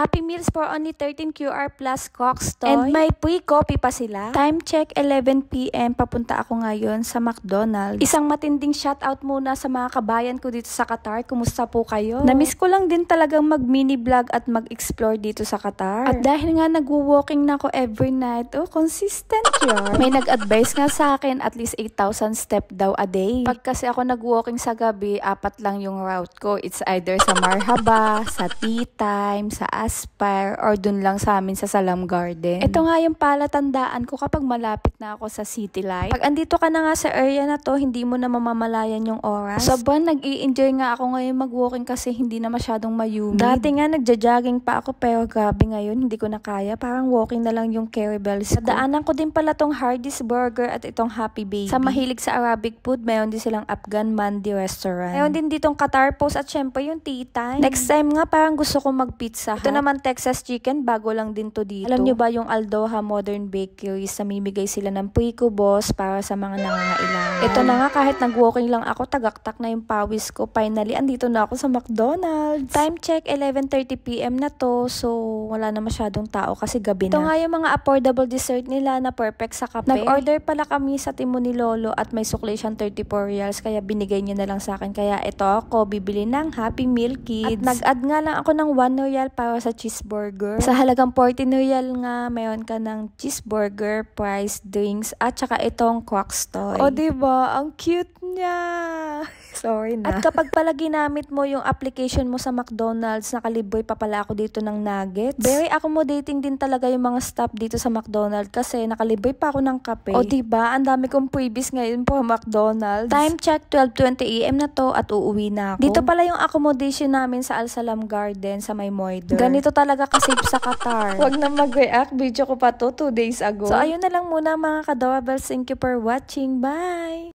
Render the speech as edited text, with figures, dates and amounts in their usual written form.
Happy Meals for only 13 QR plus Cox Toy. And may free coffee pa sila. Time check 11 PM. Papunta ako ngayon sa McDonald's. Isang matinding shoutout muna sa mga kabayan ko dito sa Qatar. Kumusta po kayo? Namiss ko lang din talagang mag-mini vlog at mag-explore dito sa Qatar. At dahil nga nag-walking na ako every night, consistent yun. May nag-advise nga sa akin at least 8,000 step daw a day. Pag kasi ako nag-walking sa gabi, 4 lang yung route ko. It's either sa Marhaba, sa Tea Time, sa Aspire, or dun lang sa amin sa Salam Garden. Ito nga yung palatandaan ko kapag malapit na ako sa City Light. Pag andito ka na nga sa area na to, hindi mo na mamamalayan yung oras. Sobrang nag-i-enjoy nga ako ngayon mag-walking kasi hindi na masyadong mayumid. Dati nga nagja-jogging pa ako pero grabe ngayon, hindi ko na kaya. Parang walking na lang yung Carry Bells ko. Daanan ko din pala tong Hardee's Burger at itong Happy Baby. Sa mahilig sa Arabic food, mayroon din silang Afghan Mandi restaurant. Mayroon din ditong Qatar Post at syempre yung Tea Time. Next time nga parang gusto ko mag-pizza. Ito naman Texas Chicken, bago lang din to dito. Alam nyo ba yung Aldoha Modern Bakeries, namimigay sila ng pre-kubos para sa mga nangangailangan. Ito na nga, kahit nag-walking lang ako, tagaktak na yung pawis ko. Finally, andito na ako sa McDonald's. Time check, 11:30 PM na to. So, wala na masyadong tao kasi gabi na. Ito nga yung mga affordable dessert nila na perfect sa kape. Nag-order pala kami sa Timo ni Lolo at may sukli siyang 34 reals kaya binigay niya na lang sa akin. Kaya ito ako, bibili ng Happy Meal Kids. At nag-add nga lang ako ng 1 real para sa cheeseburger. Sa halagang 14 real nga, mayroon ka ng cheeseburger, fries, drinks, at saka itong Cox Toy. O diba? Ang cute niya! Sorry na. At kapag pala ginamit mo yung application mo sa McDonald's, nakalibre pa pala ako dito ng nuggets. Very accommodating din talaga yung mga staff dito sa McDonald's kasi nakalibre pa ako ng kape. O diba? Ang dami kong freebies ngayon po McDonald's. Time check, 12:20 AM na to at uuwi na ako. Dito pala yung accommodation namin sa Al Salam Garden sa may Moider. Ganito talaga ka-safe sa Qatar. Huwag na mag-react. Video ko pa to 2 days ago. So ayun na lang muna mga ka-doorables. Thank you for watching. Bye!